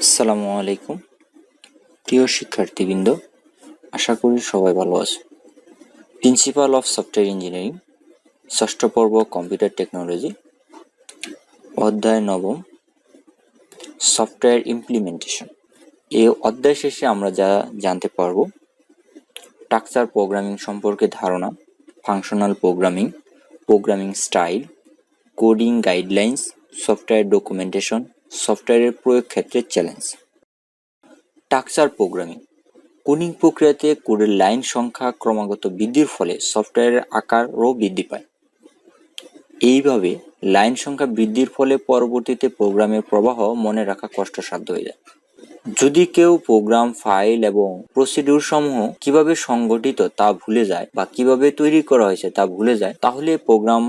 আসসালামু আলাইকুম প্রিয় শিক্ষার্থীবৃন্দ, আশা করি সবাই ভালো আছে। প্রিন্সিপাল অফ সফটওয়্যার ইঞ্জিনিয়ারিং ষষ্ঠ পর্ব কম্পিউটার টেকনোলজি অধ্যায় নবম সফটওয়্যার ইমপ্লিমেন্টেশন। এই অধ্যায় শেষে আমরা যা জানতে পারব: স্ট্রাকচার প্রোগ্রামিং সম্পর্কে ধারণা, functional programming, programming style, coding guidelines, software documentation, সফটওয়্যারের প্রয়োগ ক্ষেত্রে চ্যালেঞ্জ। স্ট্রাকচার প্রোগ্রামিং কোডিং প্রক্রিয়াতে কোডের লাইন সংখ্যা ক্রমাগত বৃদ্ধির ফলে সফটওয়্যারের আকারও বৃদ্ধি পায়। এইভাবে লাইন সংখ্যা বৃদ্ধির ফলে পরবর্তীতে প্রোগ্রামের প্রবাহ মনে রাখা কষ্টসাধ্য হয়ে যায়। যদি কেউ প্রোগ্রাম ফাইল এবং প্রসিডিউর সমূহ কিভাবে সংগঠিত তা ভুলে যায় বা কিভাবে তৈরি করা হয়েছে তা ভুলে যায়, তাহলে প্রোগ্রাম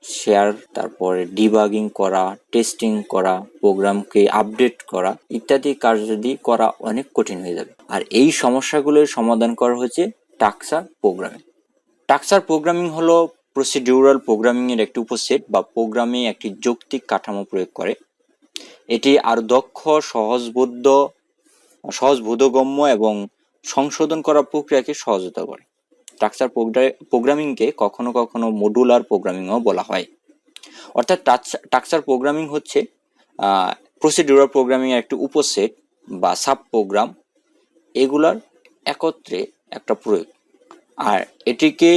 শেয়ার, তারপরে ডিবাগিং করা, টেস্টিং করা, প্রোগ্রামকে আপডেট করা ইত্যাদি কার্যাদি করা অনেক কঠিন হয়ে যাবে। আর এই সমস্যাগুলোর সমাধান করা হচ্ছে স্ট্রাকচার প্রোগ্রামিং। স্ট্রাকচার প্রোগ্রামিং হলো প্রসিডিউরাল প্রোগ্রামিং এর একটি উপসেট বা প্রোগ্রামে একটি যৌক্তিক কাঠামো প্রয়োগ করে। এটি আরো দক্ষ, সহজবোধগম্য এবং সংশোধন করা প্রক্রিয়াকে সহজতা করে। স্ট্রাকচার প্রোগ্রামিংকে কখনো কখনো মডুলার প্রোগ্রামিংও বলা হয়। অর্থাৎ স্ট্রাকচার প্রোগ্রামিং হচ্ছে প্রসিডিউরাল প্রোগ্রামিং এর একটি উপসেট বা সাব প্রোগ্রাম, এগুলার একত্রে একটা প্রয়োগ। আর এটিকে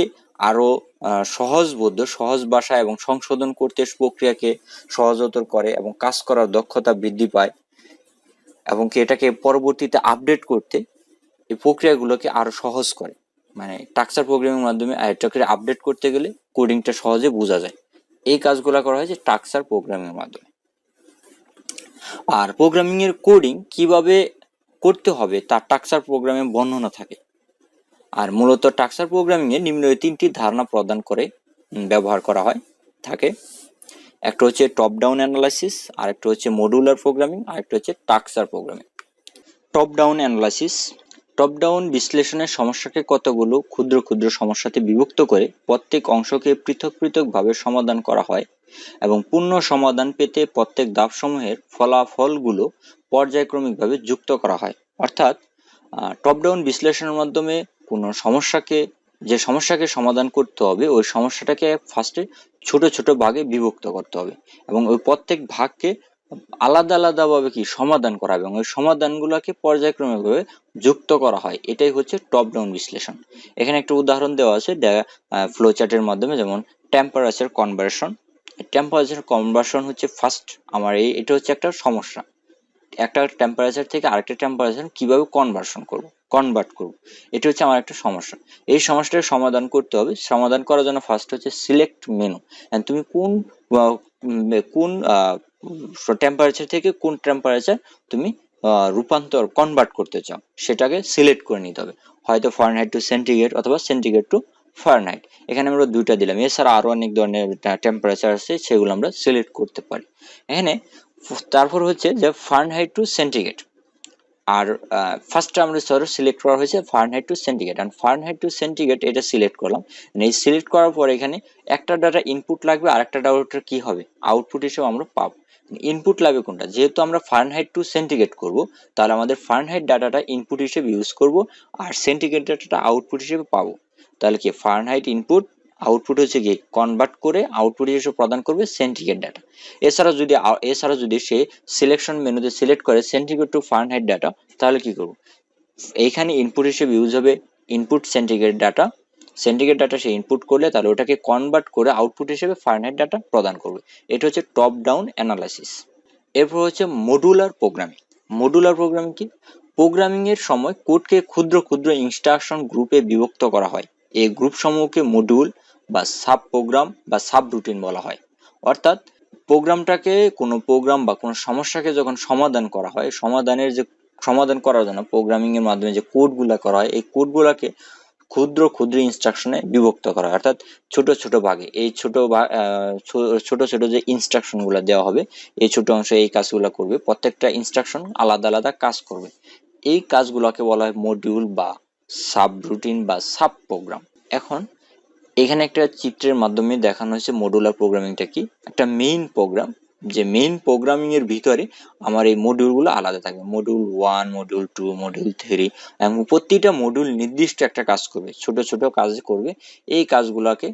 আরো সহজ ভাষা এবং সংশোধন করতে প্রক্রিয়াকে সহজতর করে এবং কাজ করার দক্ষতা বৃদ্ধি পায়, এবং এটাকে পরবর্তীতে আপডেট করতে এই প্রক্রিয়াগুলোকে আরো সহজ করে। মানে স্ট্রাকচার প্রোগ্রামিং এর মাধ্যমে এটাকে আপডেট করতে গেলে কোডিংটা সহজে বোঝা যায়। এই কাজগুলো করা হয় যে স্ট্রাকচার প্রোগ্রামিং এর মাধ্যমে। আর প্রোগ্রামিং এর কোডিং কিভাবে করতে হবে তা স্ট্রাকচার প্রোগ্রামে বর্ণনা থাকে। আর মূলত স্ট্রাকচার প্রোগ্রামিং এ নিম্ন তিনটি ধারণা প্রদান করে ব্যবহার করা হয় থাকে। একটা হচ্ছে টপ ডাউন অ্যানালাইসিস, আরেকটা হচ্ছে মডুলার প্রোগ্রামিং, আরেকটা হচ্ছে structure programming. Top down analysis: top down বিশ্লেষণের সমস্যাকে কতগুলো ক্ষুদ্র ক্ষুদ্র সমস্যাতে বিভক্ত করে প্রত্যেক অংশকে পৃথক পৃথকভাবে সমাধান করা হয় এবং পূর্ণ সমাধান পেতে প্রত্যেক ধাপসমূহের ফলাফলগুলো পর্যায়ক্রমিকভাবে যুক্ত করা হয়। অর্থাৎ টপ ডাউন বিশ্লেষণের মাধ্যমে কোনো যে সমস্যাকে সমাধান করতে হবে ওই সমস্যাটাকে ফার্স্টে ছোট ছোট ভাগে বিভক্ত করতে হবে এবং ওই প্রত্যেক ভাগকে আলাদা আলাদা ভাবে সমাধান করা হবে এবং ওই সমাধানগুলোকে পর্যায়ক্রমিকভাবে যুক্ত করা হয়। এটাই হচ্ছে টপ ডাউন বিশ্লেষণ। এখানে একটা উদাহরণ দেওয়া আছে ফ্লো চার্টের মাধ্যমে, যেমন টেম্পারেচার কনভার্সন। টেম্পারেচার কনভার্সন হচ্ছে ফার্স্ট এটা হচ্ছে একটা সমস্যা। একটা টেম্পারেচার থেকে আরেকটা টেম্পারেচার কিভাবে কনভার্ট করব, এটা হচ্ছে আমার একটা সমস্যা। এই সমস্যাটার সমাধান করতে হবে। সমাধান করার জন্য ফার্স্ট হচ্ছে সিলেক্ট মেনু, তুমি কোন টেম্পারেচার থেকে কোন টেম্পারেচার তুমি কনভার্ট করতে চাও সেটাকে সিলেক্ট করে নিতে হবে। হয়তো ফারেনহাইট টু সেন্টিগ্রেড অথবা সেন্টিগ্রেড টু ফারেনহাইট, এখানে আমরা দুইটা দিলাম। এছাড়া আরো অনেক ধরনের টেম্পারেচার আছে, সেগুলো আমরা সিলেক্ট করতে পারি এখানে। তারপর হচ্ছে যে ফারেনহাইট টু সেন্টিগ্রেড, আর ফার্স্টে আমরা সিলেক্ট করা হয়েছে ফারেনহাইট টু সেন্টিগ্রেড, আর ফারেনহাইট টু সেন্টিগ্রেড এটা সিলেক্ট করলাম। এই সিলেক্ট করার পর এখানে একটা ডাটা ইনপুট লাগবে আর একটা ডাটা কি হবে, আউটপুট হিসেবে আমরা পাবো। ইনপুট লাগবে কোনটা, যেহেতু আমরা ফারেনহাইট টু সেন্টিগ্রেড করব তাহলে আমাদের ফারেনহাইট ডাটাটা ইনপুট হিসেবে ইউজ করব আর সেন্টিগ্রেড ডাটাটা আউটপুট হিসেবে পাবো। তাহলে কি ফারেনহাইট ইনপুট, আউটপুট হচ্ছে কি কনভার্ট করে আউটপুট হিসেবে প্রদান করবে সেন্টিগ্রেড ডাটা। এছাড়া যদি সে সিলেকশন মেনুতে সিলেক্ট করে সেন্টিগ্রেড টু ফারেনহাইট ডাটা, তাহলে কি করব, এইখানে ইনপুট হিসেবে ইউজ হবে input centigrade data. Centigrade data সে ইনপুট করলে তাহলে ওটাকে কনভার্ট করে আউটপুট হিসেবে ফারেনহাইট ডাটা প্রদান করবে। এটা হচ্ছে টপ ডাউন অ্যানালাইসিস। এরপর হচ্ছে মডুলার প্রোগ্রামিং। মডুলার প্রোগ্রামিং কি, প্রোগ্রামিং এর সময় কোডকে ক্ষুদ্র ক্ষুদ্র ইনস্ট্রাকশন গ্রুপে বিভক্ত করা হয়। এই গ্রুপ সমূহকে মডিউল বা সাব প্রোগ্রাম বা সাব রুটিন বলা হয়। অর্থাৎ কোনো প্রোগ্রাম বা কোনো সমস্যাকে যখন সমাধান করা হয়, সমাধান করার জন্য প্রোগ্রামিং এর মাধ্যমে যে কোডগুলা করা হয়, এই কোডগুলাকে ক্ষুদ্র ক্ষুদ্র ইনস্ট্রাকশনে বিভক্ত করা হয়। অর্থাৎ ছোট ছোট ভাগে, এই ছোট ছোট যে ইনস্ট্রাকশন গুলা দেওয়া হবে, এই ছোট অংশে এই কাজগুলো করবে, প্রত্যেকটা ইনস্ট্রাকশন আলাদা আলাদা কাজ করবে। এই কাজগুলোকে বলা হয় মডিউল বা সাব রুটিন বা সাব প্রোগ্রাম। এখন এখানে একটা চিত্রের মাধ্যমে দেখানো হয়েছে মডুলার প্রোগ্রামিংটা কি। একটা মেইন প্রোগ্রাম, যে মেইন প্রোগ্রামিং এর ভিতরে আমার এই মডিউলগুলো আলাদা থাকবে, মডিউল 1, মডিউল 2, মডিউল 3, এবং প্রতিটা মডিউল নির্দিষ্ট একটা কাজ করবে, ছোট ছোট কাজ করবে। এই কাজগুলোকে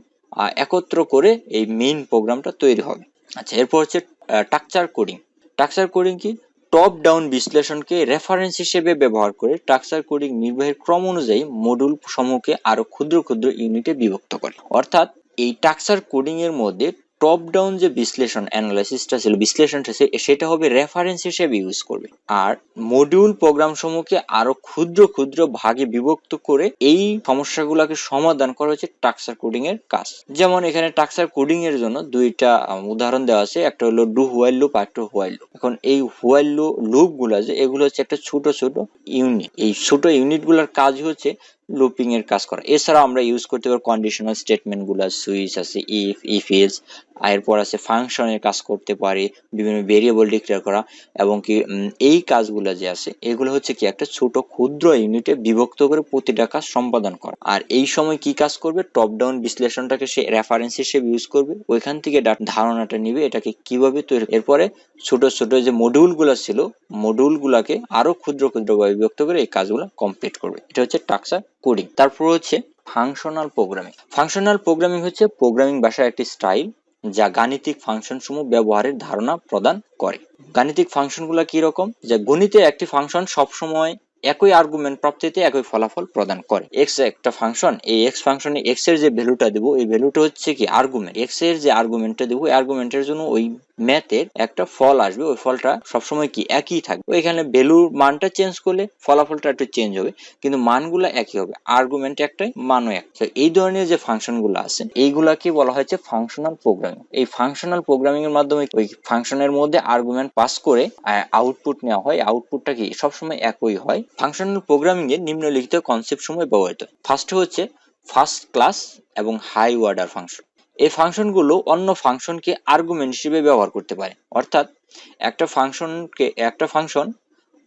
একত্র করে এই মেইন প্রোগ্রামটা তৈরি হবে। আচ্ছা, এরপর হচ্ছে স্ট্রাকচার কোডিং। স্ট্রাকচার কোডিং কি? টপ ডাউন বিশ্লেষণকে রেফারেন্স হিসেবে ব্যবহার করে স্ট্রাকচার কোডিং নির্বাহের ক্রম অনুযায়ী মডিউল সমূহকে আরো ক্ষুদ্র ক্ষুদ্র ইউনিটে বিভক্ত করে। অর্থাৎ এই স্ট্রাকচার কোডিং এর মধ্যে টপ ডাউন যে বিশ্লেষণ অ্যানালাইসিসটা ছিল, বিশ্লেষণটা সেটা হবে রেফারেন্স হিসেবে ইউজ করবে, আর মডিউল প্রোগ্রাম সমূহকে আরো ক্ষুদ্র ক্ষুদ্র ভাগে বিভক্ত করে এই সমস্যাগুলোকে সমাধান করা হচ্ছে স্ট্রাকচার কোডিং এর কাজ। যেমন এখানে স্ট্রাকচার কোডিং এর জন্য দুইটা উদাহরণ দেওয়া আছে, একটা হলো ডু হোয়াইল লুপ আর একটা হোয়াইল লুপ। এখন এই হোয়াইল লুপ গুলা যে এগুলো হচ্ছে একটা ছোট ছোট ইউনিট, এই ছোট ইউনিট গুলার কাজ হচ্ছে লুপিং এর কাজ করা। এছাড়া আমরা ইউজ করতে পারি কন্ডিশনাল স্টেটমেন্ট গুলা, সুইচ আছে, ইফ এলস, এরপর আছে ফাংশনের কাজ করতে পারি, বিভিন্ন ভেরিয়েবল ডিক্লেয়ার করা, এবং কি এই কাজগুলো যে আছে এগুলো হচ্ছে কি একটা ছোট ক্ষুদ্র ইউনিটে বিভক্ত করে প্রতিটা কাজ সম্পাদন করা। আর এই সময় কি কাজ করবে? টপ ডাউন বিশ্লেষণটাকে সে রেফারেন্স হিসেবে ইউজ করবে, ওইখান থেকে ধারণাটা নিবে এটাকে কিভাবে তৈরি, এরপরে ছোট ছোট যে মডিউল গুলা ছিল মডিউল গুলাকে আরো ক্ষুদ্র ক্ষুদ্র ভাবে বিভক্ত করে এই কাজগুলো কমপ্লিট করবে। এটা হচ্ছে স্ট্রাকচার কোডিং। তারপর হচ্ছে ফাংশনাল প্রোগ্রামিং। ফাংশনাল প্রোগ্রামিং হচ্ছে প্রোগ্রামিং ভাষার একটি স্টাইল যা গাণিতিক ফাংশন সমূহ ব্যবহারের ধারণা প্রদান করে। গাণিতিক ফাংশনগুলো কি রকম? যে গণিতে একটি ফাংশন সবসময় একই আর্গুমেন্ট প্রাপ্তিতে একই ফলাফল প্রদান করে। এক্স একটা ফাংশন, এই এক্স ফাংশনে এক্স এর যে ভ্যালুটা দেব এই ভ্যালুটা হচ্ছে কি আর্গুমেন্ট, এক্স এর যে আর্গুমেন্টটা দেব এই আর্গুমেন্টের জন্য ওই ম্যাথের একটা ফল আসবে, ওই ফলটা সবসময় কি একই থাকবে। এখানে ভ্যালুর মানটা চেঞ্জ করলে ফলাফলটা একটু চেঞ্জ হবে, কিন্তু মানগুলো একই হবে, আর্গুমেন্ট একটাই, মানও এক। এই ধরনের যে ফাংশনগুলো আছে এইগুলাকে বলা হচ্ছে ফাংশনাল প্রোগ্রামিং। এই ফাংশনাল প্রোগ্রামিং এর মাধ্যমে ওই ফাংশনের মধ্যে আর্গুমেন্ট পাস করে আউটপুট নেওয়া হয়, আউটপুটটা কি সবসময় একই হয়। ফাংশনাল প্রোগ্রামিং এর নিম্নলিখিত কনসেপ্ট সমূহ ব্যবহৃত হয়। ফার্স্ট হচ্ছে ফার্স্ট ক্লাস এবং হাই অর্ডার ফাংশন। এই ফাংশনগুলো অন্য ফাংশনকে আর্গুমেন্ট হিসেবে ব্যবহার করতে পারে, অর্থাৎ একটা ফাংশন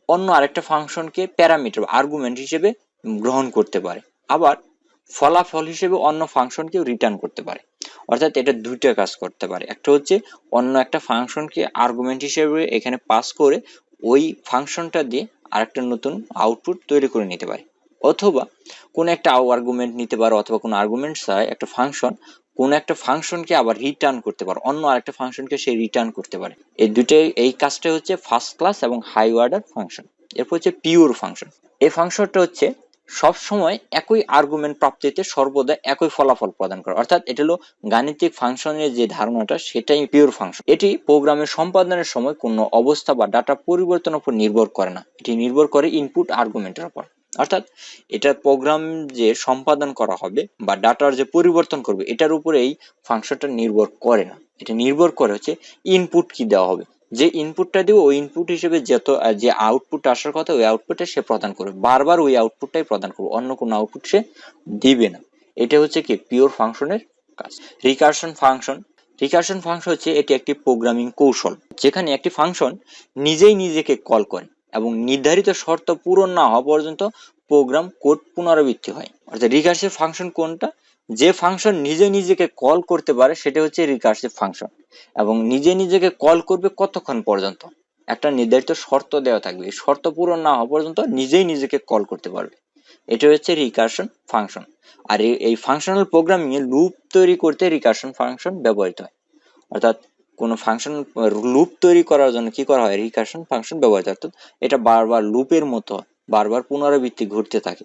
অন্য আরেকটা ফাংশনকে প্যারামিটার আর্গুমেন্ট হিসেবে গ্রহণ করতে পারে, আবার ফলাফল হিসেবে অন্য ফাংশনকেও রিটার্ন করতে পারে। অর্থাৎ এটা দুইটা কাজ করতে পারে, একটা হচ্ছে অন্য একটা ফাংশনকে আর্গুমেন্ট হিসেবে এখানে পাস করে ওই ফাংশনটা দিয়ে আরেকটা নতুন আউটপুট তৈরি করে নিতে পারে, অথবা কোন একটা আর্গুমেন্ট নিতে পারে, অথবা কোনো আর্গুমেন্ট ছাড়া একটা ফাংশন কোন একটা ফাংশনকে আবার রিটার্ন করতে পারে, অন্য আরেকটা ফাংশনকে সে রিটার্ন করতে পারে। এই কাজটা হচ্ছে ফার্স্ট ক্লাস এবং হাই অর্ডার ফাংশন। এরপর হচ্ছে পিওর ফাংশন। এই ফাংশনটা হচ্ছে সব সময় একই আর্গুমেন্ট প্রাপ্তিতে সর্বদা একই ফলাফল প্রদান করে, অর্থাৎ এটা হলো গাণিতিক ফাংশনের যে ধারণাটা সেটাই পিওর ফাংশন। এটি প্রোগ্রামের সম্পাদনের সময় কোনো অবস্থা বা ডাটা পরিবর্তনের উপর নির্ভর করে না, এটি নির্ভর করে ইনপুট আর্গুমেন্টের উপর। অর্থাৎ এটা প্রোগ্রাম যে সম্পাদন করা হবে বা ডাটার যে পরিবর্তন করবে এটার উপরে এই ফাংশনটা নির্ভর করে না, এটা নির্ভর করে হচ্ছে ইনপুট কি দেওয়া হবে, যে ইনপুটটা দিব ওই ইনপুট হিসেবে যে আউটপুট আসার কথা ওই আউটপুটটা সে প্রদান করবে, বারবার ওই আউটপুটটাই প্রদান করবে, অন্য কোনো আউটপুট সে দিবে না। এটা হচ্ছে কি পিওর ফাংশনের কাজ। রিকারশন ফাংশন হচ্ছে এটি একটি প্রোগ্রামিং কৌশল যেখানে একটি ফাংশন নিজেই নিজেকে কল করে এবং নির্ধারিত শর্ত পূরণ না হওয়া পর্যন্ত প্রোগ্রাম কোড পুনরাবৃত্তি হয়। অর্থাৎ রিকারসিভ ফাংশন কোনটা? যে ফাংশন নিজে নিজেকে কল করতে পারে সেটা হচ্ছে রিকারসিভ ফাংশন, এবং নিজে নিজেকে কল করবে কতক্ষণ পর্যন্ত? একটা নির্ধারিত শর্ত দেওয়া থাকবে, এই শর্ত পূরণ না হওয়া পর্যন্ত নিজেই নিজেকে কল করতে পারবে, এটা হচ্ছে রিকারশন ফাংশন। আর এই ফাংশনাল প্রোগ্রামিং এ লুপ তৈরি করতে রিকারশন ফাংশন ব্যবহৃত হয়। অর্থাৎ কোনো ফাংশন লুপ তৈরি করার জন্য কি করা হয়? রিকারশন ফাংশন ব্যবহৃত হয়, অর্থাৎ এটা বারবার লুপের মতো বারবার পুনরাবৃত্তি ঘটতে থাকে।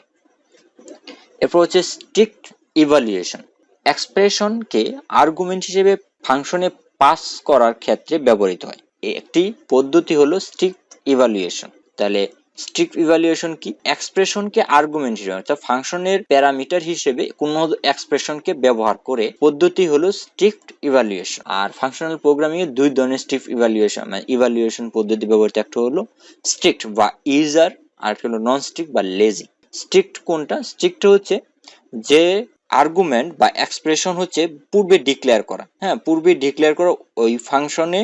এরপর হচ্ছে স্ট্রিক্ট ইভালুয়েশন। এক্সপ্রেশনকে আর্গুমেন্ট হিসেবে ফাংশনে পাস করার ক্ষেত্রে ব্যবহৃত হয় একটি পদ্ধতি হলো স্ট্রিক্ট ইভালুয়েশন। তাহলে স্ট্রিক্ট ইভালুয়েশন কি? এক্সপ্রেশনকে আর্গুমেন্ট হিসেবে অর্থাৎ ফাংশনের প্যারামিটার হিসেবে কোন এক্সপ্রেশনকে ব্যবহার করে পদ্ধতি হলো স্ট্রিক্ট ইভালুয়েশন। আর ফাংশনাল প্রোগ্রামিং এ দুই ধরনের স্ট্রিক্ট ইভালুয়েশন পদ্ধতি ব্যবহৃত, একটা হলো স্ট্রিক্ট বা ইজার, আর একটা হলো নন স্ট্রিক্ট বা লেজি। স্ট্রিক্ট কোনটা? স্ট্রিক্ট হচ্ছে যে আর্গুমেন্ট বা এক্সপ্রেশন হচ্ছে পূর্বে ডিক্লেয়ার করা, পূর্বে ডিক্লেয়ার করা ওই ফাংশনে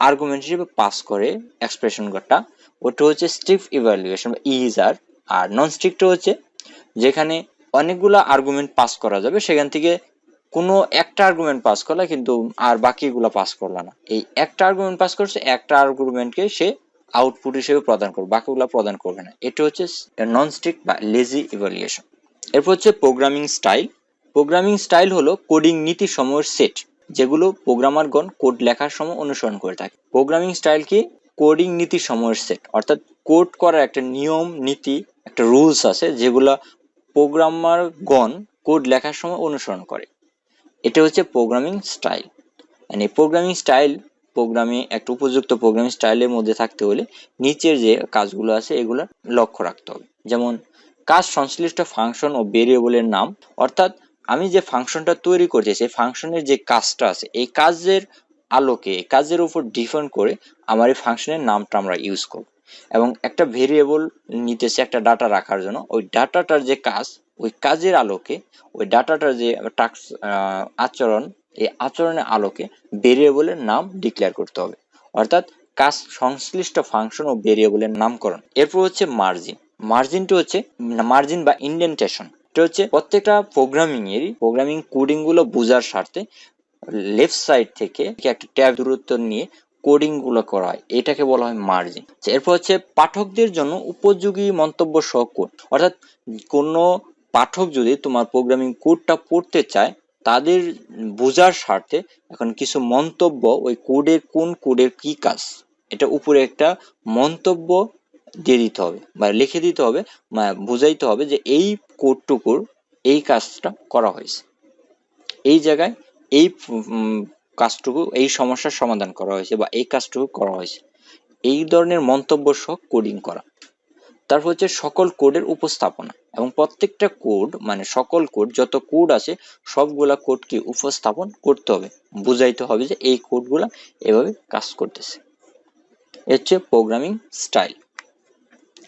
আর্গুমেন্ট হিসেবে পাস করে এক্সপ্রেশনটা, ওটা হচ্ছে স্ট্রিক্ট ইভালুয়েশন বা ইজার। আর নন স্ট্রিক্ট হচ্ছে যেখানে অনেকগুলো আর্গুমেন্ট পাস করা যাবে, সেখান থেকে কোনো একটা আর্গুমেন্ট পাস করলা কিন্তু আর বাকিগুলো পাস করলা না, এই একটা আর্গুমেন্ট পাস করছে, একটা আর্গুমেন্টকে সে আউটপুট হিসেবে প্রদান করবে, বাকিগুলো প্রদান করবে না। এটা হচ্ছে নন স্ট্রিক্ট বা লেজি ইভ্যালুয়েশন। এরপর হচ্ছে প্রোগ্রামিং স্টাইল। প্রোগ্রামিং স্টাইল হলো কোডিং নীতি সমূহের সেট যেগুলো প্রোগ্রামারগণ কোড লেখার সময় অনুসরণ করে থাকে। প্রোগ্রামিং স্টাইল কি? কোডিং নীতি সমূহের সেট, অর্থাৎ কোড করার একটা নিয়ম নীতি, একটা রুলস আছে যেগুলো প্রোগ্রামারগণ কোড লেখার সময় অনুসরণ করে। এটা হচ্ছে প্রোগ্রামিং স্টাইল। এই প্রোগ্রামিং স্টাইল, প্রোগ্রামিং একটা উপযুক্ত প্রোগ্রামিং স্টাইলের মধ্যে থাকতে হলে নিচের যে কাজগুলো আছে এগুলো লক্ষ্য রাখতে হবে। যেমন কাজ সংশ্লিষ্ট ফাংশন ও ভেরিয়েবলের নাম, অর্থাৎ আমি যে ফাংশনটা তৈরি করছি সেই ফাংশনের যে কাজটা আছে এই কাজের আলোকে, কাজের উপর ডিপেন্ড করে আমার এই ফাংশনের নামটা আমরা ইউজ করব। এবং একটা ভেরিয়েবল নিতেছে একটা ডাটা রাখার জন্য, ওই ডাটাটার যে কাজ, ওই কাজের আলোকে ওই ডাটাটার যে আচরণ, এই আচরণের আলোকে ভেরিয়েবলের নাম ডিক্লেয়ার করতে হবে, অর্থাৎ কাজ সংশ্লিষ্ট ফাংশন ও ভেরিয়েবলের নামকরণ। এরপর হচ্ছে মার্জিন। মার্জিনটা হচ্ছে মার্জিন বা ইন্ডেন্টেশন। এটা হচ্ছে প্রত্যেকটা প্রোগ্রামিং কোডিং গুলো বোঝার স্বার্থে লেফট সাইড থেকে একটা ট্যাব দূরত্ব নিয়ে কোডিং গুলো করা হয়, এটাকে বলা হয় মার্জিন। এরপর হচ্ছে পাঠকদের জন্য উপযোগী মন্তব্য সহ কোড, অর্থাৎ কোনো পাঠক যদি তোমার প্রোগ্রামিং কোডটা পড়তে চায় তাদের বোঝার স্বার্থে এখন কিছু মন্তব্য, ওই কোডের কোন কোডের কি কাজ, এটা উপরে একটা মন্তব্য দিয়ে দিতে হবে বা লিখে দিতে হবে, বুঝাইতে হবে যে এই কোডটুকুর এই কাজটা করা হয়েছে, এই জায়গায় এই কাজটুকু, এই সমস্যার সমাধান করা হয়েছে বা এই কাজটুকু করা হয়েছে, এই ধরনের মন্তব্য সহ কোডিং করা। তারপর হচ্ছে সকল কোডের উপস্থাপনা, এবং প্রত্যেকটা কোড মানে সকল কোড, যত কোড আছে সবগুলা কোডকে উপস্থাপন করতে হবে, বুঝাইতে হবে যে এই কোডগুলা এভাবে কাজ করতেছে। এর হচ্ছে প্রোগ্রামিং স্টাইল।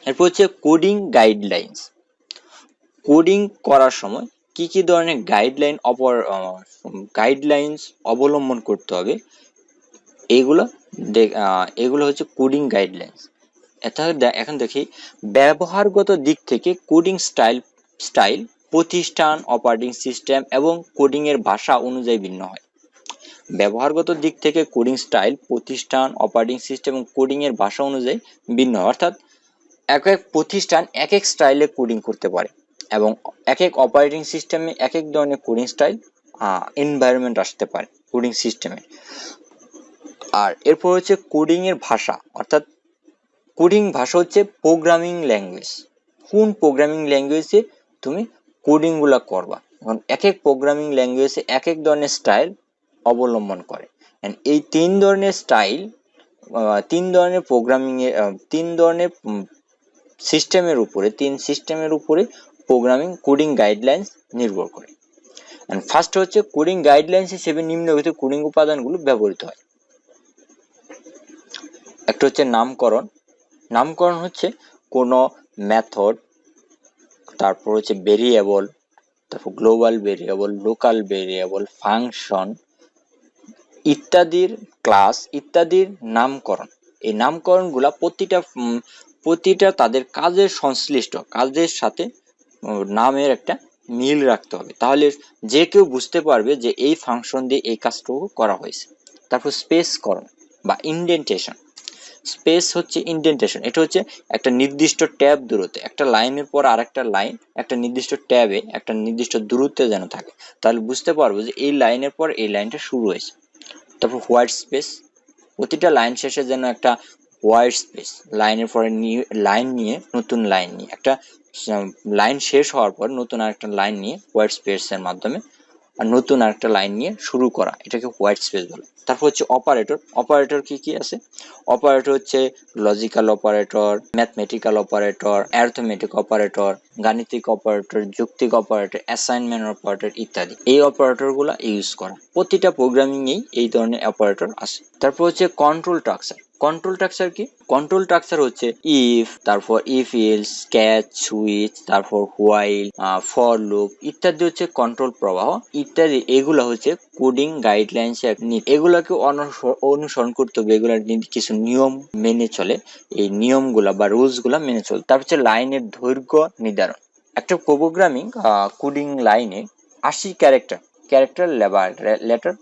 এরপর হচ্ছে কোডিং গাইডলাইন্স। কোডিং করার সময় কি কি ধরনের গাইডলাইন্স অবলম্বন করতে হবে, এগুলো হচ্ছে কোডিং গাইডলাইন্স। এখন দেখি ব্যবহারগত দিক থেকে কোডিং স্টাইল প্রতিষ্ঠান, অপারেটিং সিস্টেম এবং কোডিং এর ভাষা অনুযায়ী ভিন্ন হয়। ব্যবহারগত দিক থেকে কোডিং স্টাইল প্রতিষ্ঠান, অপারেটিং সিস্টেম এবং কোডিং এর ভাষা অনুযায়ী ভিন্ন হয়, অর্থাৎ এক এক প্রতিষ্ঠান এক এক স্টাইলে কোডিং করতে পারে এবং এক এক অপারেটিং সিস্টেমে এক এক ধরনের কোডিং স্টাইল এনভায়রনমেন্ট আসতে পারে কোডিং সিস্টেমে। আর এরপর হচ্ছে কোডিং এর ভাষা, অর্থাৎ কোডিং ভাষা হচ্ছে প্রোগ্রামিং ল্যাঙ্গুয়েজ। কোন প্রোগ্রামিং ল্যাঙ্গুয়েজে তুমি কোডিং গুলা করবা, এখন এক এক প্রোগ্রামিং ল্যাঙ্গুয়েজে এক এক ধরনের স্টাইল অবলম্বন করে। এই তিন ধরনের স্টাইল, তিন ধরনের প্রোগ্রামিং এর, তিন ধরনের সিস্টেমের উপরে প্রোগ্রামিং কোডিং গাইডলাইন্স নির্ভর করে। ফার্স্ট হচ্ছে কোডিং গাইডলাইন্স হিসেবে নিম্নলিখিত কোডিং উপাদানগুলো ব্যবহৃত হয়। একটা হচ্ছে নামকরণ। নামকরণ হচ্ছে কোনো মেথড, তারপর হচ্ছে ভেরিয়েবল, তারপর global variable, local variable, function ইত্যাদির ক্লাস ইত্যাদির নামকরণ। এই নামকরণগুলা প্রতিটা তাদের কাজের সংশ্লিষ্ট কাজের সাথে নামের একটা মিল রাখতে হবে, তাহলে যে কেউ বুঝতে পারবে যে এই ফাংশন দিয়ে এই কাজটুকু করা হয়েছে। তারপর স্পেসকরণ বা ইন্ডেন্টেশন। স্পেস হচ্ছে ইন্ডেন্টেশন, এটা হচ্ছে একটা নির্দিষ্ট ট্যাব দূরত্বে, একটা লাইনের পর আরেকটা লাইন একটা নির্দিষ্ট ট্যাবে একটা নির্দিষ্ট দূরত্বে যেন থাকে, তাহলে বুঝতে পারবো যে এই লাইনের পর এই লাইনটা শুরু হয়েছে। তারপর হোয়াইট স্পেস, প্রতিটা লাইন শেষে যেন একটা হোয়াইট স্পেস, লাইনের পরে লাইন নিয়ে নতুন লাইন নিয়ে একটা লাইন শেষ হওয়ার পর নতুন আরেকটা লাইন নিয়ে হোয়াইট স্পেস এর মাধ্যমে আর নতুন আরেকটা লাইন নিয়ে শুরু করা, এটাকে হোয়াইট স্পেস বলে। তারপর হচ্ছে অপারেটর। অপারেটর কি কি আছে? অপারেটর হচ্ছে logical operator, mathematical operator, arithmetic operator, গাণিতিক অপারেটর, যুক্তিক অপারেটর, অ্যাসাইনমেন্ট অপারেটর ইত্যাদি। এই অপারেটর গুলা ইউজ করা, প্রতিটা প্রোগ্রামিং এই এই ধরনের অপারেটর আছে। তারপর হচ্ছে কন্ট্রোল স্ট্রাকচার। কন্ট্রোল স্ট্রাকচার কি? কন্ট্রোল স্ট্রাকচার হচ্ছে ইফ, তারপর ইফ এলস, ক্যাচ, সুইচ, তারপর হোয়াইল, ফর লুপ ইত্যাদি হচ্ছে কন্ট্রোল প্রবাহ ইত্যাদি। এগুলা হচ্ছে কোডিং গাইডলাইন্স। এগুলাকে অনুসরণ করতে হবে, এগুলার কিছু নিয়ম মেনে চলে, এই নিয়মগুলা বা রুলস গুলা মেনে চলে। তারপর হচ্ছে লাইনের দৈর্ঘ্য নির্ধারণ। একটা প্রোগ্রামিং কোডিং লাইনে 80 ক্যারেক্টার ক্যারেক্টার লেটার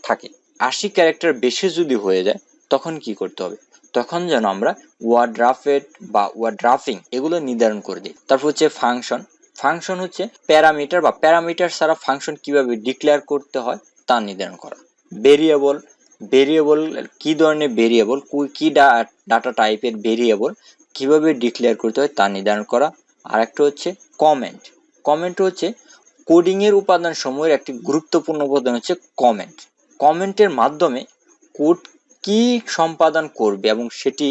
থাকে। 80 ক্যারেক্টার বেশি যদি হয়ে যায় তখন কি করতে হবে, তখন যেন আমরা ওয়ার্ড রাফেট বা ওয়ার্ড রাফিং এগুলো নির্ধারণ করে দিই। তারপর হচ্ছে ফাংশন। ফাংশন হচ্ছে প্যারামিটার বা প্যারামিটার ছাড়া ফাংশন কিভাবে ডিক্লেয়ার করতে হয় তা নির্ধারণ করা। ভেরিয়েবল, ভেরিয়েবল কি ধরনের ভেরিয়েবল, কি ডাটা টাইপের ভেরিয়েবল কিভাবে ডিক্লেয়ার করতে হয় তা নির্ধারণ করা। আর একটা হচ্ছে কমেন্ট। কমেন্ট হচ্ছে কোডিং এর উপাদান সমূহের একটি গুরুত্বপূর্ণ উপাদান হচ্ছে কমেন্ট। কমেন্টের মাধ্যমে কোড কি সম্পাদন করবে এবং সেটি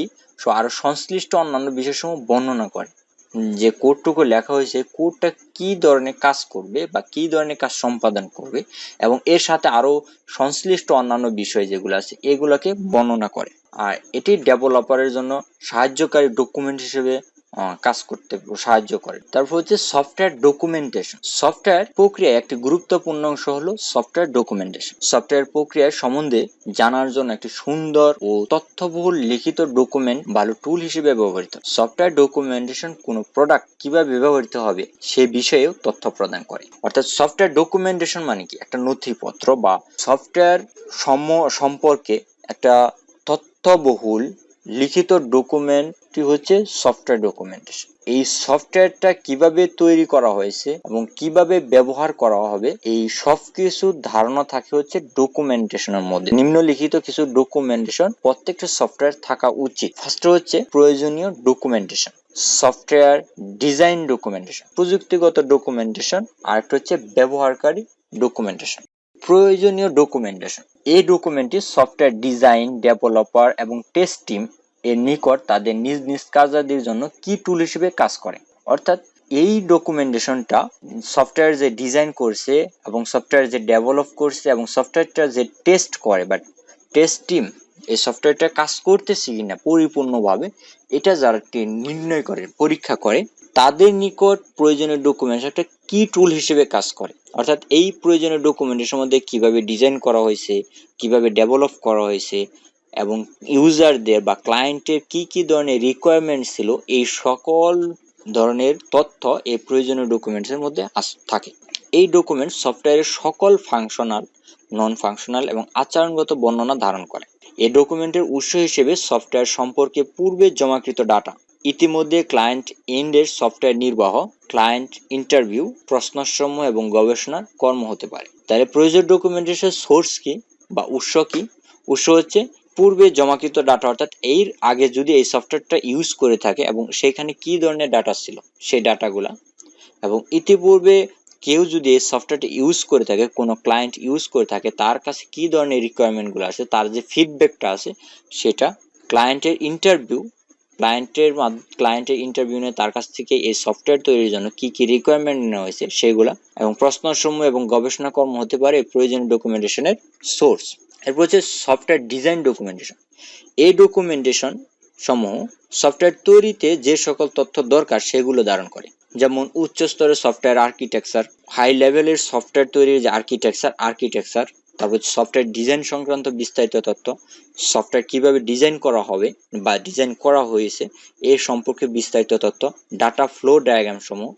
আরো সংশ্লিষ্ট অন্যান্য বিষয়সমূহ বর্ণনা করে। যে কোডটুকু লেখা হয়েছে কোডটা কি ধরনের কাজ করবে বা কি ধরনের কাজ সম্পাদন করবে এবং এর সাথে আরো সংশ্লিষ্ট অন্যান্য বিষয় যেগুলো আছে এগুলোকে বর্ণনা করে। আর এটি ডেভেলপারের জন্য সাহায্যকারী ডকুমেন্ট হিসেবে কাজ করতে সাহায্য করে। তারপর হচ্ছে সফটওয়্যার ডকুমেন্টেশন। সফটওয়্যার প্রক্রিয়ায় একটি গুরুত্বপূর্ণ অংশ হলো সফটওয়্যার ডকুমেন্টেশন। সফটওয়্যার প্রক্রিয়ার সম্বন্ধে জানার জন্য একটি সুন্দর ও তথ্যবহুল লিখিত ডকুমেন্ট ভালো টুল হিসেবে ব্যবহৃত। সফটওয়্যার ডকুমেন্টেশন কোনো প্রোডাক্ট কিভাবে ব্যবহৃত হবে সে বিষয়েও তথ্য প্রদান করে। অর্থাৎ সফটওয়্যার ডকুমেন্টেশন মানে কি, একটা নথিপত্র বা সফটওয়্যার সম্পর্কে একটা তথ্যবহুল লিখিত ডকুমেন্টটি হচ্ছে সফটওয়্যার ডকুমেন্টেশন। এই সফটওয়্যারটা কিভাবে তৈরি করা হয়েছে এবং কিভাবে ব্যবহার করা হবে এই সব কিছু ধারণা থাকে হচ্ছে ডকুমেন্টেশনের মধ্যে। নিম্নলিখিত কিছু ডকুমেন্টেশন প্রত্যেকটা সফটওয়্যার থাকা উচিত। ফার্স্ট হচ্ছে প্রয়োজনীয় ডকুমেন্টেশন, সফটওয়্যার ডিজাইন ডকুমেন্টেশন, প্রযুক্তিগত ডকুমেন্টেশন, আর একটা হচ্ছে ব্যবহারকারী ডকুমেন্টেশন। প্রয়োজনীয় ডকুমেন্টেশন, এই ডকুমেন্টটি সফটওয়্যার ডিজাইন, ডেভেলপার এবং টেস্ট টিম এর নিকট তাদের নিজ নিজ কার্যাদির জন্য কি টুল হিসেবে কাজ করে। অর্থাৎ এই ডকুমেন্টেশনটা সফটওয়্যার যে ডিজাইন করছে এবং সফটওয়্যার যে ডেভেলপ করছে এবং সফটওয়্যারটা যে টেস্ট করে বা টেস্ট টিম এই সফটওয়্যারটা কাজ করতেছে কিনা পরিপূর্ণভাবে এটা যারা নির্ণয় করে, পরীক্ষা করে, তাদের নিকট প্রয়োজনীয় ডকুমেন্টেশনটা কি টুল হিসেবে কাজ করে। অর্থাৎ এই প্রয়োজনীয় ডকুমেন্টেশনের মধ্যে কিভাবে ডিজাইন করা হয়েছে, কিভাবে ডেভেলপ করা হয়েছে এবং ইউজারদের বা ক্লায়েন্টের কি কি ধরনের রিকোয়ারমেন্ট ছিল এই সকল ধরনের তথ্য এই প্রয়োজনীয় ডকুমেন্টসের মধ্যে থাকে। এই ডকুমেন্ট সফটওয়্যারের সকল ফাংশনাল, নন ফাংশনাল এবং আচরণগত বর্ণনা ধারণ করে। এই ডকুমেন্টের উৎস হিসেবে সফটওয়্যার সম্পর্কে পূর্বে জমাকৃত ডাটা, ইতিমধ্যে ক্লায়েন্ট এন্ডের সফটওয়্যার নির্বাহ, ক্লায়েন্ট ইন্টারভিউ, প্রশ্নসমূহ এবং গবেষণার কর্ম হতে পারে। তাহলে প্রয়োজনীয় ডকুমেন্টেশন সোর্স কি বা উৎস কি? উৎস হচ্ছে পূর্বে জমাকৃত ডাটা, অর্থাৎ এর আগে যদি এই সফটওয়্যারটা ইউজ করে থাকে এবং সেখানে কি ধরনের ডাটা ছিল সেই ডাটাগুলা, এবং ইতিপূর্বে কেউ যদি এই সফটওয়্যারটা ইউজ করে থাকে, কোনো ক্লায়েন্ট ইউজ করে থাকে, তার কাছে কি ধরনের রিকোয়ারমেন্টগুলো আছে, তার যে ফিডব্যাকটা আছে সেটা, ক্লায়েন্টের ইন্টারভিউ, ক্লায়েন্টের ইন্টারভিউ নিয়ে তার কাছ থেকে এই সফটওয়্যার তৈরির জন্য কি কি রিকোয়ারমেন্ট নেওয়া হয়েছে সেগুলা, এবং প্রশ্নসমূহ এবং গবেষণা কর্ম হতে পারে প্রয়োজনীয় ডকুমেন্টেশনের সোর্স। এরপর হচ্ছে সফটওয়্যার ডিজাইন ডকুমেন্টেশন। এই ডকুমেন্টেশন সমূহ সফটওয়্যার তৈরিতে যে সকল তথ্য দরকার সেগুলো ধারণ করে, যেমন উচ্চ স্তরের সফটওয়্যার আর্কিটেকচার, হাই লেভেলের সফটওয়্যার তৈরির যে আর্কিটেকচার, তারপর সফটওয়্যার ডিজাইন সংক্রান্ত বিস্তারিত তথ্য, সফটওয়্যার কিভাবে ডিজাইন করা হবে বা ডিজাইন করা হয়েছে এর সম্পর্কে বিস্তারিত তথ্য, ডাটা ফ্লো ডায়াগ্রাম সমূহ,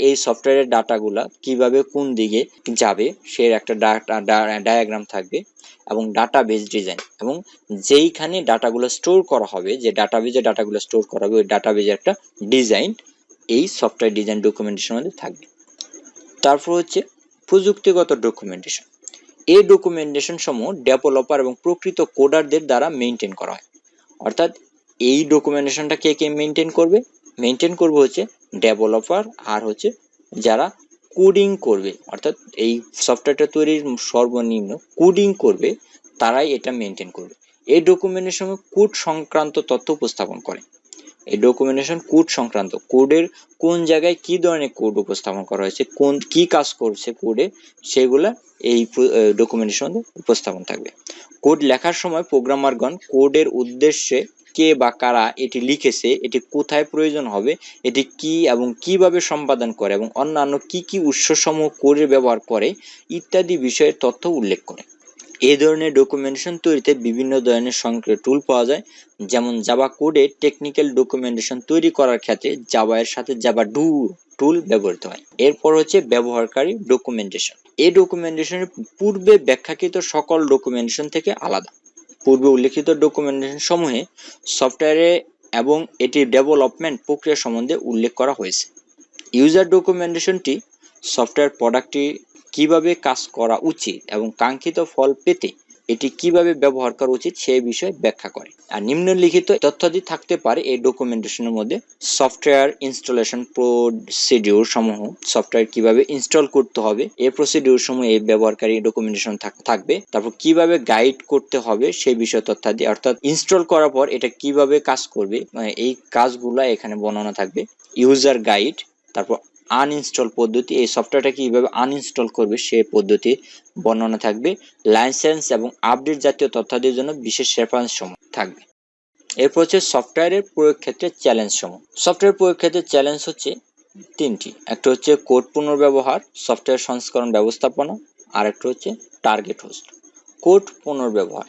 এই সফটওয়্যারের ডাটাগুলা কিভাবে কোন দিকে যাবে সে একটা ডায়াগ্রাম থাকবে, এবং ডাটাবেজ ডিজাইন, এবং যেইখানে ডাটাগুলো স্টোর করা হবে, যে ডাটাবেজে ডাটাগুলো স্টোর করা হবে ওই ডাটাবেজের একটা ডিজাইন এই সফটওয়্যার ডিজাইন ডকুমেন্টেশনের মধ্যে থাকবে। তারপর হচ্ছে প্রযুক্তিগত ডকুমেন্টেশন। এই ডকুমেন্টেশন সমূহ ডেভেলপার এবং প্রকৃত কোডারদের দ্বারা মেইনটেইন করা হয়। অর্থাৎ এই ডকুমেন্টেশনটা কে কে মেইনটেইন করবে হচ্ছে ডেভেলপার আর হচ্ছে যারা কোডিং করবে, অর্থাৎ এই সফটওয়্যারটা তৈরির সর্বনিম্ন কোডিং করবে তারাই এটা মেইনটেইন করবে। এই ডকুমেন্টেশন কোড সংক্রান্ত তথ্য উপস্থাপন করে। এই ডকুমেন্টেশন কোড সংক্রান্ত, কোডের কোন জায়গায় কি ধরনের কোড উপস্থাপন করা হয়েছে, কি কাজ করছে কোডে, সেগুলা এই ডকুমেন্টেশন উপস্থাপন থাকবে। কোড লেখার সময় প্রোগ্রামারগণ কোডের উদ্দেশ্যে কে বা কারা এটি লিখেছে, এটি কোথায় প্রয়োজন হবে, এটি কি এবং কিভাবে সম্পাদন করে এবং অন্যান্য কি কি উৎসসমূহ কোডের ব্যবহার করে ইত্যাদি বিষয়ের তথ্য উল্লেখ করে। এই ধরনের ডকুমেন্টেশন তৈরিতে বিভিন্ন ধরনের সংক্রিয় টুল পাওয়া যায়, যেমন জাভা কোডে টেকনিক্যাল ডকুমেন্টেশন তৈরি করার ক্ষেত্রে জাভা এর সাথে জাভা ডু টুল ব্যবহৃত হয়। এরপর হচ্ছে ব্যবহারকারী ডকুমেন্টেশন। এই ডকুমেন্টেশনের পূর্বে ব্যাখ্যাকৃত সকল ডকুমেন্টেশন থেকে আলাদা। পূর্বে উল্লেখিত ডকুমেন্টেশন সমূহে সফটওয়্যারে এবং এটির ডেভেলপমেন্ট প্রক্রিয়া সম্বন্ধে উল্লেখ করা হয়েছে। ইউজার ডকুমেন্টেশনটি সফটওয়্যার প্রোডাক্টটি কিভাবে কাজ করা উচিত এবং কাঙ্ক্ষিত ফল পেতে এটি কিভাবে ব্যবহার করা উচিত সেই বিষয়ে ব্যাখ্যা করে। আর নিম্নলিখিত তথ্যাদি থাকতে পারে এই ডকুমেন্টেশনের মধ্যে: সফটওয়্যার ইনস্টলেশন প্রসিডিউর সমূহ, সফটওয়্যার কিভাবে ইনস্টল করতে হবে এই প্রসিডিউর সমূহ এই ব্যবহারকারী ডকুমেন্টেশন থাকবে। তারপর কিভাবে গাইড করতে হবে সেই বিষয়ে তথ্যাদি, অর্থাৎ ইনস্টল করার পর এটা কিভাবে কাজ করবে এই কাজগুলো এখানে বর্ণনা থাকবে। ইউজার গাইড, তারপর আনইনস্টল পদ্ধতি, এই সফটওয়্যারটা কিভাবে আনইনস্টল করবে সেই পদ্ধতি বর্ণনা থাকবে। লাইসেন্স এবং আপডেট জাতীয় তথ্যাদির জন্য বিশেষ রেফারেন্স সমূহ থাকবে। এরপর হচ্ছে সফটওয়্যারের প্রয়োগ ক্ষেত্রে চ্যালেঞ্জ সমূহ। সফটওয়্যার প্রয়োগ ক্ষেত্রে চ্যালেঞ্জ হচ্ছে তিনটি: একটা হচ্ছে কোড পুনর্ব্যবহার, সফটওয়্যার সংস্করণ ব্যবস্থাপনা, আর একটা হচ্ছে টার্গেট হোস্ট। কোড পুনর্ব্যবহার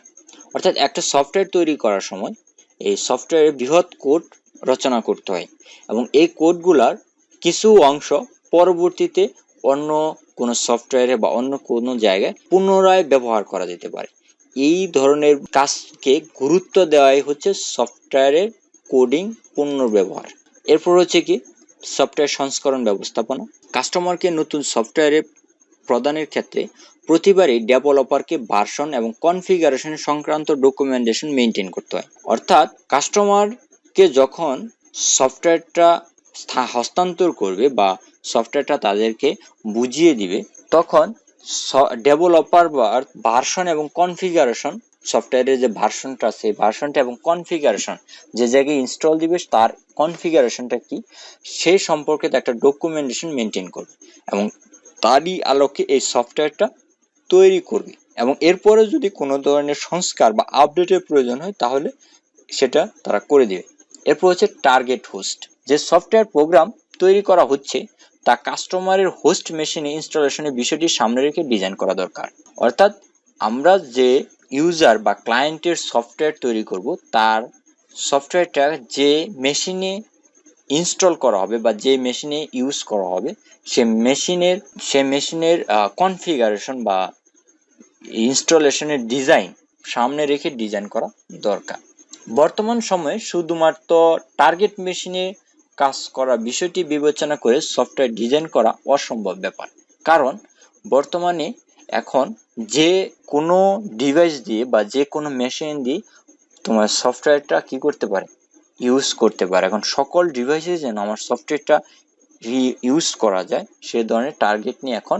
অর্থাৎ একটা সফটওয়্যার তৈরি করার সময় এই সফটওয়্যারের বৃহৎ কোড রচনা করতে হয় এবং এই কোডগুলার কিছু অংশ পরবর্তীতে অন্য কোনো সফটওয়্যারে বা অন্য কোনো জায়গায় পুনরায় ব্যবহার করা যেতে পারে। এই ধরনের কাজকে গুরুত্ব দেওয়াই হচ্ছে সফটওয়্যারের কোডিং পুনর্ব্যবহার। এরপর হচ্ছে কি সফটওয়্যার সংস্করণ ব্যবস্থাপনা। কাস্টমারকে নতুন সফটওয়্যারে প্রদানের ক্ষেত্রে প্রতিবারই ডেভেলপারকে ভার্সন এবং কনফিগারেশন সংক্রান্ত ডকুমেন্টেশন মেনটেন করতে হয়। অর্থাৎ কাস্টমারকে যখন সফটওয়্যারটা হস্তান্তর করবে বা সফটওয়্যারটা তাদেরকে বুঝিয়ে দিবে, তখন ডেভেলপার ভার্সন এবং কনফিগারেশন, সফটওয়্যারের যে ভার্সনটা আছে ভার্সনটা এবং কনফিগারেশন যে জায়গায় ইনস্টল দিবে তার কনফিগারেশনটা কি সেই সম্পর্কে একটা ডকুমেন্টেশন মেনটেন করবে এবং তারই আলোকে এই সফটওয়্যারটা তৈরি করবে এবং এরপরে যদি কোনো ধরনের সংস্কার বা আপডেটের প্রয়োজন হয় তাহলে সেটা তারা করে দিবে। এরপর হচ্ছে টার্গেট হোস্ট। যে সফটওয়্যার প্রোগ্রাম তৈরি করা হচ্ছে তা কাস্টমারের হোস্ট মেশিনে ইনস্টলেশনের বিষয়টি সামনে রেখে ডিজাইন করা দরকার। অর্থাৎ আমরা যে ইউজার বা ক্লায়েন্টের সফটওয়্যার তৈরি করব তার সফটওয়্যারটা যে মেশিনে ইনস্টল করা হবে বা যে মেশিনে ইউজ করা হবে সে মেশিনের কনফিগারেশন বা ইনস্টলেশনের ডিজাইন সামনে রেখে ডিজাইন করা দরকার। বর্তমান সময়ে শুধুমাত্র টার্গেট মেশিনে কাজ করা বিষয়টি বিবেচনা করে সফটওয়্যার ডিজাইন করা অসম্ভব ব্যাপার। কারণ বর্তমানে এখন যে কোনো ডিভাইস দিয়ে বা যে কোনো মেশিন দিয়ে তোমার সফটওয়্যারটা কি করতে পারে, ইউজ করতে পারে। এখন সকল ডিভাইসে যেন আমার সফটওয়্যারটা ইউজ করা যায় সে ধরনের টার্গেট নিয়ে এখন